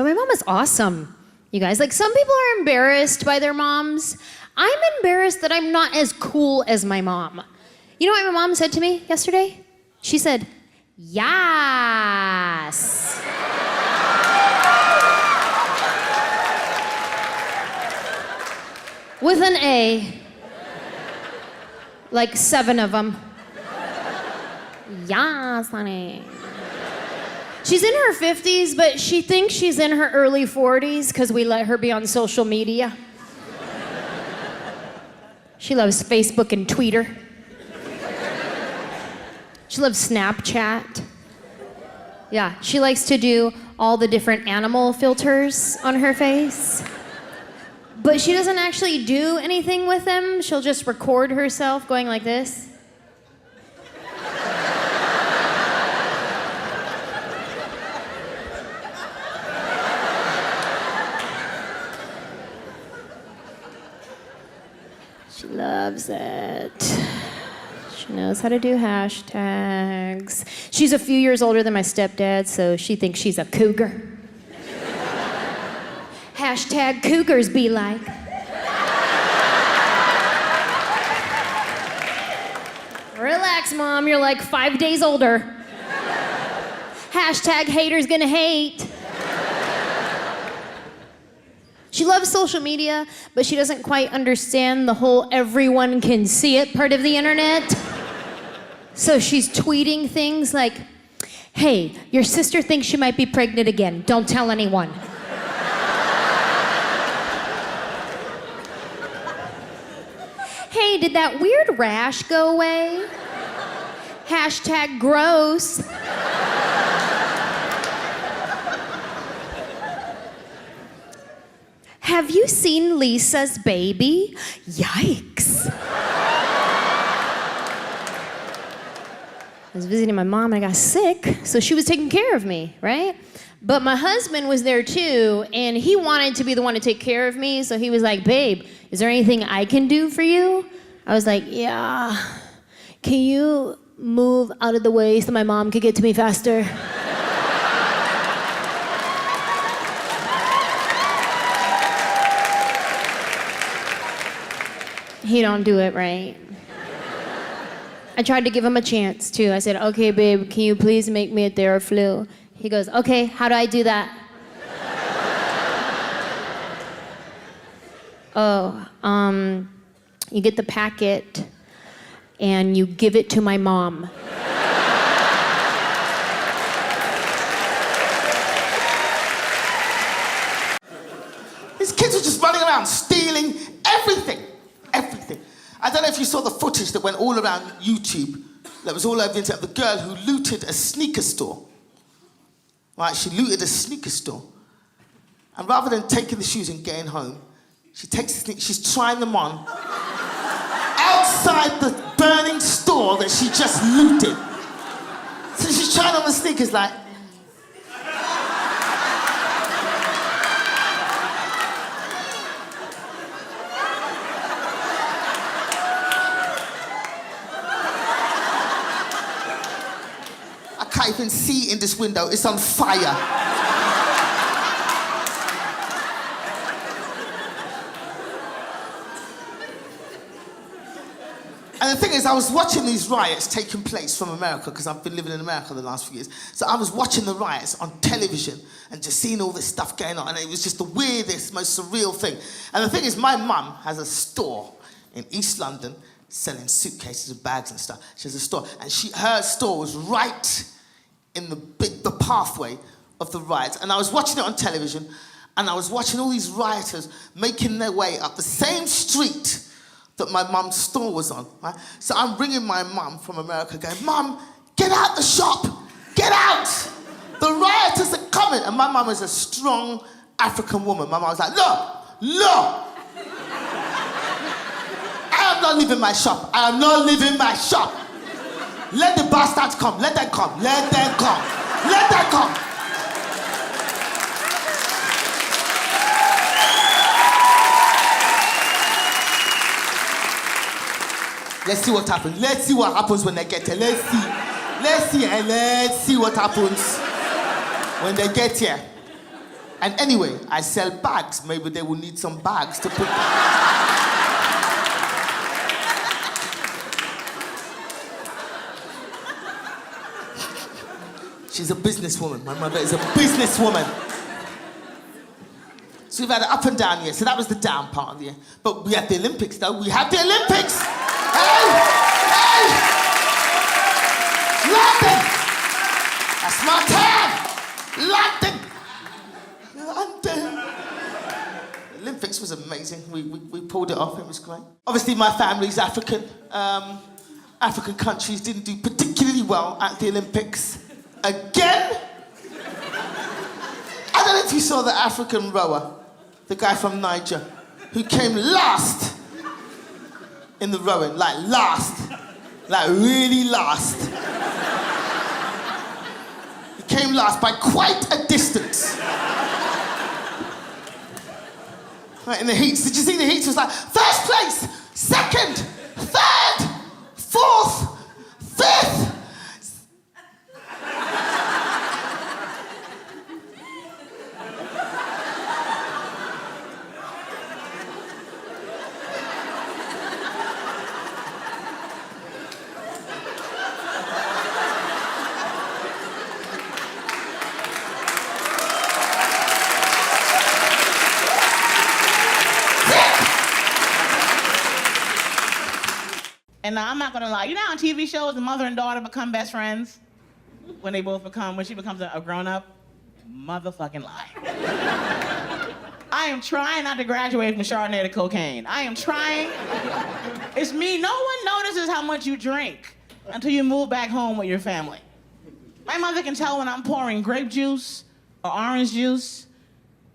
But my mom is awesome, you guys. Like, some people are embarrassed by their moms. I'm embarrassed that I'm not as cool as my mom. You know what my mom said to me yesterday? She said, "Yas." With an A. Like 7 of them. Yas, honey. She's in her 50s, but she thinks she's in her early 40s because we let her be on social media. She loves Facebook and Twitter. She loves Snapchat. Yeah, she likes to do all the different animal filters on her face. But she doesn't actually do anything with them. She'll just record herself going like this. She loves it. She knows how to do hashtags. She's a few years older than my stepdad, so she thinks she's a cougar. Hashtag cougars be like. Relax, Mom, you're like 5 days older. Hashtag haters gonna hate. She loves social media, but she doesn't quite understand the whole everyone can see it part of the internet. So she's tweeting things like, "Hey, your sister thinks she might be pregnant again. Don't tell anyone." "Hey, did that weird rash go away?" Hashtag gross. "Have you seen Lisa's baby? Yikes." I was visiting my mom and I got sick, so she was taking care of me, right? But my husband was there too, and he wanted to be the one to take care of me, so he was like, "Babe, is there anything I can do for you?" I was like, "Yeah. Can you move out of the way so my mom could get to me faster?" He don't do it right. I tried to give him a chance too. I said, "Okay, babe, can you please make me a Theraflu?" He goes, "Okay, how do I do that?" You get the packet and you give it to my mom. These kids are just running around stealing everything. Everything. I don't know if you saw the footage that went all around YouTube, that was all over the internet, of the girl who looted a sneaker store. Right, she looted a sneaker store. And rather than taking the shoes and getting home, she takes the sneakers, she's trying them on outside the burning store that she just looted. So she's trying on the sneakers like, I can't even see in this window, it's on fire. And the thing is, I was watching these riots taking place from America, because I've been living in America the last few years. So I was watching the riots on television and just seeing all this stuff going on. And it was just the weirdest, most surreal thing. And the thing is, my mum has a store in East London selling suitcases and bags and stuff. She has a store. And her store was right in the pathway of the riots. And I was watching it on television, and I was watching all these rioters making their way up the same street that my mum's store was on, right? So I'm ringing my mum from America going, "Mum, get out the shop, get out! The rioters are coming." And my mum is a strong African woman. My mum was like, "No, I am not leaving my shop. I am not leaving my shop. Let the bastards come, let them come, let them come, let them come." Let's see what happens. Let's see what happens when they get here. Let's see what happens when they get here. And anyway, I sell bags. Maybe they will need some bags to put... She's a businesswoman. My mother is a businesswoman. So we've had an up and down year. So that was the down part of the year. But we had the Olympics, though. We had the Olympics! Hey! Hey! London! That's my town! London! London! The Olympics was amazing. We pulled it off. It was great. Obviously, my family's African. African countries didn't do particularly well at the Olympics. Again? I don't know if you saw the African rower, the guy from Niger, who came last in the rowing, like really last. He came last by quite a distance. Right, in the heats. Did you see the heats? It was like first place, second, third, fourth, fifth. And I'm not gonna lie, you know how on TV shows the mother and daughter become best friends? When she becomes a grown-up? Motherfucking lie. I am trying not to graduate from Chardonnay to cocaine. I am trying. It's me. No one notices how much you drink until you move back home with your family. My mother can tell when I'm pouring grape juice or orange juice.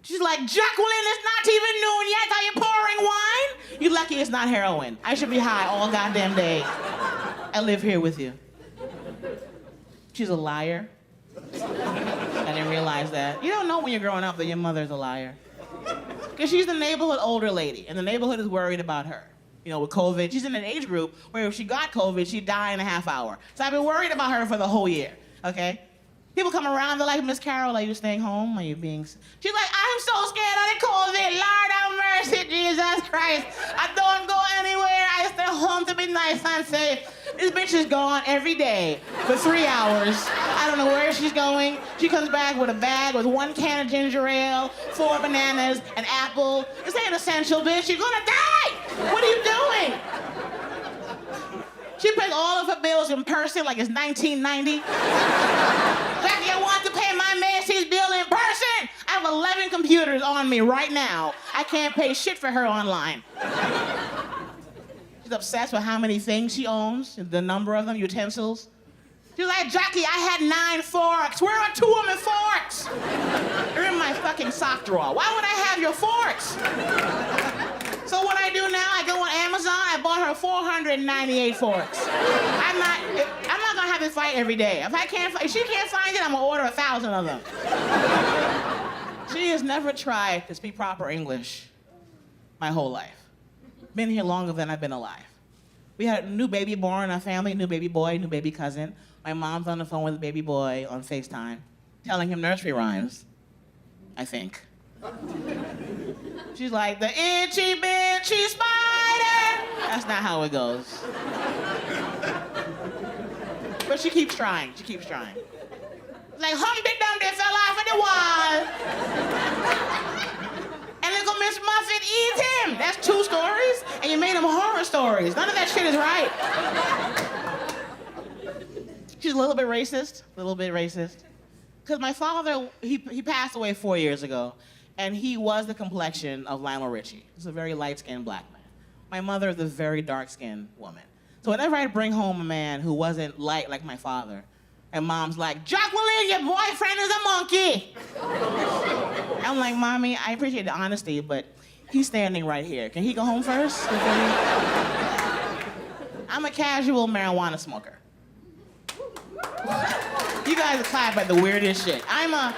She's like, Jacqueline, it's not even noon yet. Are you pouring wine? You're lucky it's not heroin. I should be high all goddamn day. I live here with you. She's a liar. I didn't realize that. You don't know when you're growing up that your mother's a liar. Because she's the neighborhood older lady, and the neighborhood is worried about her. You know, with COVID, she's in an age group where if she got COVID, she'd die in a half hour. So I've been worried about her for the whole year, okay? People come around, they're like, Miss Carol, are you staying home? Are you being... She's like, I'm so scared of the COVID. Lord have mercy, Jesus Christ. I don't go anywhere. I stay home to be nice and safe. This bitch is gone every day for 3 hours. I don't know where she's going. She comes back with a bag with 1 can of ginger ale, 4 bananas, an apple. This ain't essential, bitch. You're gonna die. What are you doing? She pays all of her bills in person like it's 1990. Jackie, I want to pay my Macy's bill in person. I have 11 computers on me right now. I can't pay shit for her online. She's obsessed with how many things she owns, the number of them, utensils. She's like, Jackie, I had 9 forks. Where are 2 of my forks? They're in my fucking sock drawer. Why would I have your forks? So what I do now, I go on Amazon, I bought her 498 forks. I'm not gonna have this fight every day. If she can't find it, I'm gonna order 1,000 of them. She has never tried to speak proper English my whole life. Been here longer than I've been alive. We had a new baby born in our family, new baby boy, new baby cousin. My mom's on the phone with the baby boy on FaceTime, telling him nursery rhymes, I think. She's like, the itchy bitchy spider. That's not how it goes. But she keeps trying. Like, Humpty Dumpty fell off of the wall. And little Miss Muffet eats him. That's 2 stories, and you made them horror stories. None of that shit is right. She's a little bit racist. Because my father, he passed away 4 years ago. And he was the complexion of Lionel Richie. He's a very light-skinned black man. My mother is a very dark-skinned woman. So whenever I'd bring home a man who wasn't light like my father, and mom's like, Jacqueline, your boyfriend is a monkey. I'm like, Mommy, I appreciate the honesty, but he's standing right here. Can he go home first? I'm a casual marijuana smoker. You guys clap at the weirdest shit. I'm a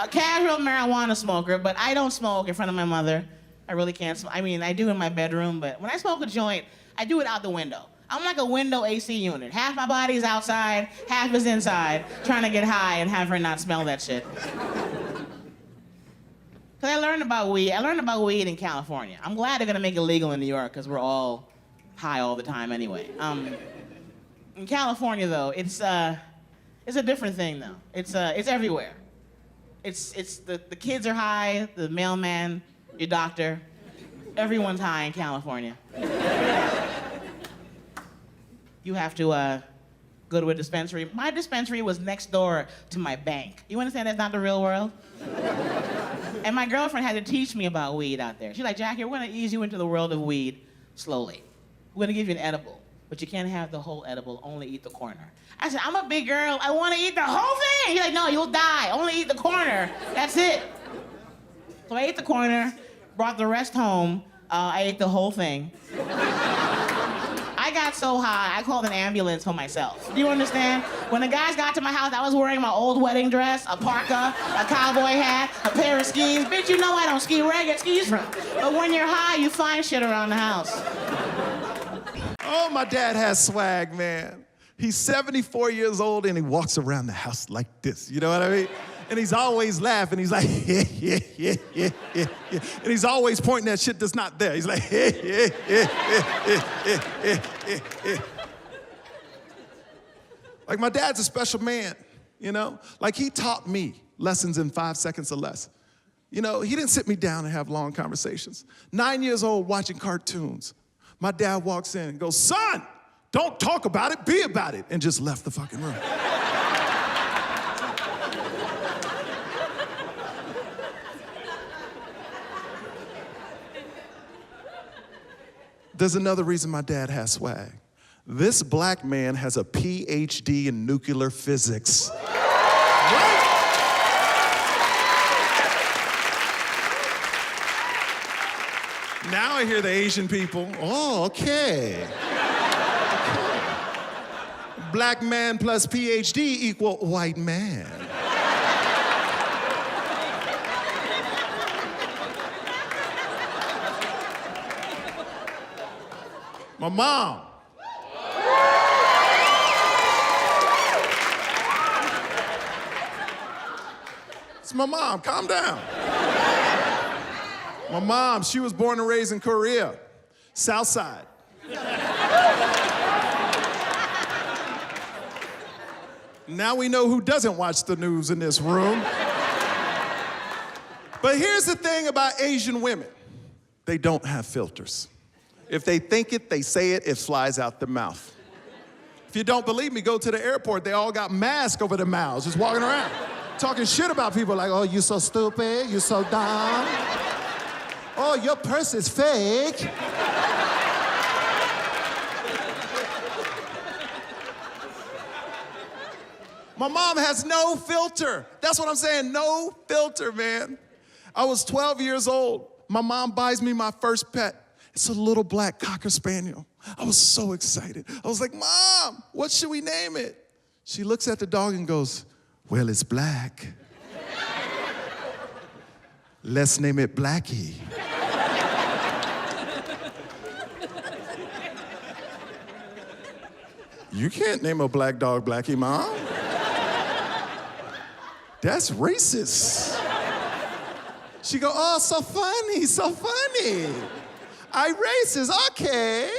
casual marijuana smoker, but I don't smoke in front of my mother. I really can't smoke. I mean, I do in my bedroom, but when I smoke a joint, I do it out the window. I'm like a window AC unit. Half my body's outside, half is inside, trying to get high and have her not smell that shit. Because I learned about weed. I learned about weed in California. I'm glad they're going to make it legal in New York because we're all high all the time anyway. In California, though, it's a different thing, though. It's everywhere. It's the kids are high, the mailman, your doctor. Everyone's high in California. You have to go to a dispensary. My dispensary was next door to my bank. You understand that's not the real world? And my girlfriend had to teach me about weed out there. She's like, Jackie, we're gonna ease you into the world of weed slowly. We're gonna give you an edible, but you can't have the whole edible, only eat the corner. I said, I'm a big girl, I wanna eat the whole thing. He's like, no, you'll die, only eat the corner, that's it. So I ate the corner, brought the rest home, I ate the whole thing. I got so high, I called an ambulance for myself. Do you understand? When the guys got to my house, I was wearing my old wedding dress, a parka, a cowboy hat, a pair of skis. Bitch, you know I don't ski. Where I get skis from? But when you're high, you find shit around the house. Oh, my dad has swag, man. He's 74 years old and he walks around the house like this. You know what I mean? And he's always laughing. He's like, yeah. And he's always pointing at shit that's not there. He's like, yeah. Like, my dad's a special man, you know? Like, he taught me lessons in 5 seconds or less. You know, he didn't sit me down and have long conversations. 9 years old watching cartoons. My dad walks in and goes, son, don't talk about it, be about it, and just left the fucking room. There's another reason my dad has swag. This black man has a PhD in nuclear physics. Right? Now I hear the Asian people, oh, okay. Black man plus PhD equal white man. My mom. It's my mom, calm down. My mom, she was born and raised in Korea, South Side. Now we know who doesn't watch the news in this room. But here's the thing about Asian women. They don't have filters. If they think it, they say it, it flies out their mouth. If you don't believe me, go to the airport. They all got masks over their mouths, just walking around, talking shit about people like, oh, you so stupid, you so dumb. Oh, your purse is fake. My mom has no filter. That's what I'm saying, no filter, man. I was 12 years old. My mom buys me my first pet. It's a little black Cocker Spaniel. I was so excited. I was like, Mom, what should we name it? She looks at the dog and goes, well, it's black. Let's name it Blackie. You can't name a black dog Blackie, Mom. That's racist. She go, oh, so funny, so funny. I racist, okay.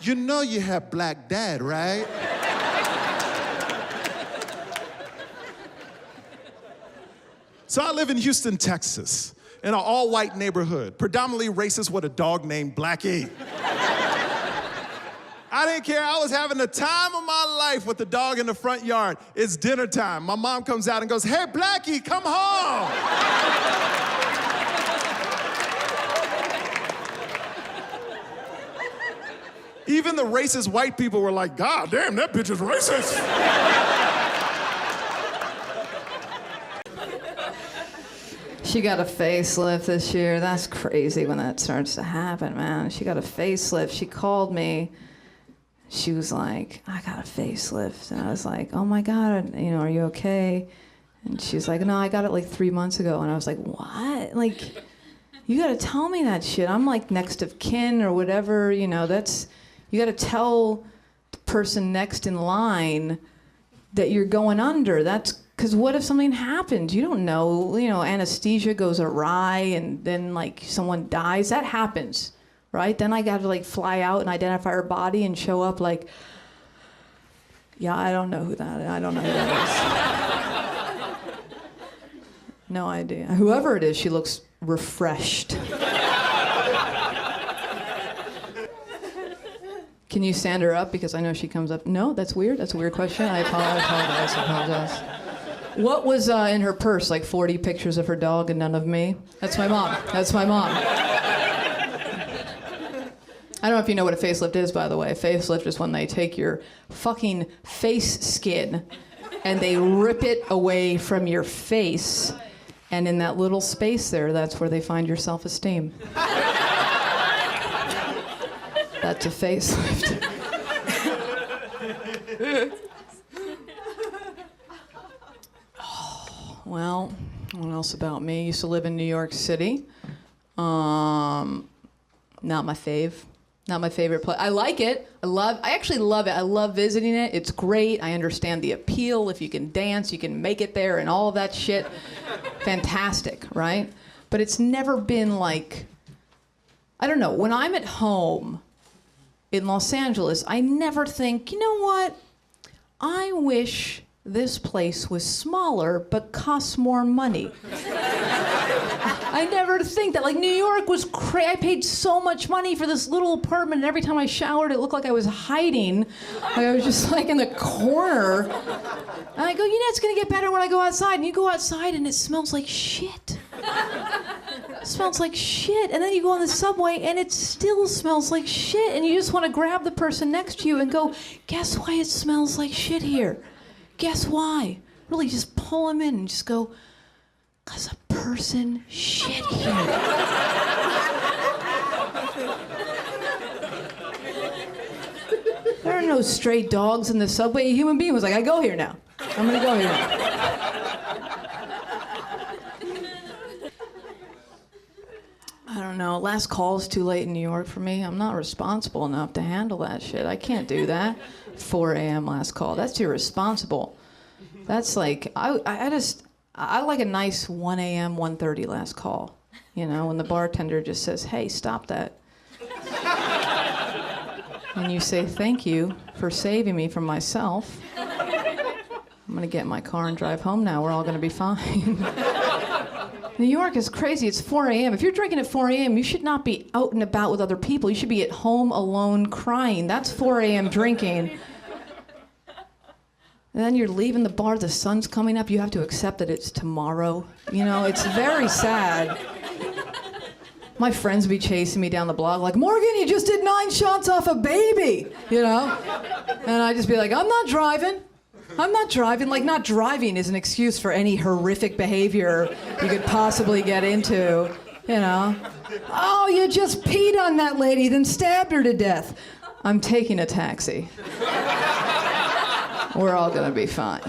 You know you have black dad, right? So I live in Houston, Texas, in an all-white neighborhood, predominantly racist with a dog named Blackie. I didn't care, I was having the time of my life with the dog in the front yard. It's dinner time. My mom comes out and goes, hey, Blackie, come home. Even the racist white people were like, God damn, that bitch is racist. She got a facelift this year. That's crazy when that starts to happen, man. She got a facelift. She called me. She was like, I got a facelift. And I was like, oh my God, you know, are you okay? And she's like, no, I got it like 3 months ago. And I was like, what? Like, you gotta tell me that shit. I'm like next of kin or whatever, you know, that's, you gotta tell the person next in line that you're going under. That's because what if something happens? You don't know, anesthesia goes awry and then like someone dies. That happens, right? Then I got to like fly out and identify her body and show up like, yeah, I don't know who that is. No idea. Whoever it is, she looks refreshed. Can you stand her up? Because I know she comes up. No, that's weird. That's a weird question. I apologize. What was in her purse? Like 40 pictures of her dog and none of me? That's my mom. I don't know if you know what a facelift is, by the way. A facelift is when they take your fucking face skin and they rip it away from your face. And in that little space there, that's where they find your self-esteem. That's a facelift. Oh, well, what else about me? I used to live in New York City. Not my fave. Not my favorite place. I like it. I actually love it. I love visiting it. It's great. I understand the appeal. If you can dance, you can make it there and all of that shit. Fantastic, right? But it's never been like, I don't know, when I'm at home in Los Angeles, I never think, you know what? I wish this place was smaller but costs more money. I never think that. Like, New York was crazy. I paid so much money for this little apartment, and every time I showered, it looked like I was hiding. Like I was just like in the corner. And I go, it's gonna get better when I go outside. And you go outside and it smells like shit. It smells like shit. And then you go on the subway and it still smells like shit. And you just want to grab the person next to you and go, guess why it smells like shit here? Guess why? Really just pull them in and just go, 'cause a person shit here. There are no stray dogs in the subway. A human being was like, I go here now. I'm gonna go here now. I don't know. Last call is too late in New York for me. I'm not responsible enough to handle that shit. I can't do that. 4 a.m. last call. That's irresponsible. That's like, I like a nice 1 a.m., 1:30 last call. When the bartender just says, hey, stop that. And you say, thank you for saving me from myself. I'm gonna get in my car and drive home now. We're all gonna be fine. New York is crazy. It's 4 a.m. If you're drinking at 4 a.m., you should not be out and about with other people. You should be at home alone crying. That's 4 a.m. drinking. And then you're leaving the bar, the sun's coming up, you have to accept that it's tomorrow. It's very sad. My friends be chasing me down the block like, Morgan, you just did 9 shots off a baby, And I just be like, I'm not driving. Like, not driving is an excuse for any horrific behavior you could possibly get into, Oh, you just peed on that lady, then stabbed her to death. I'm taking a taxi. We're all gonna be fine.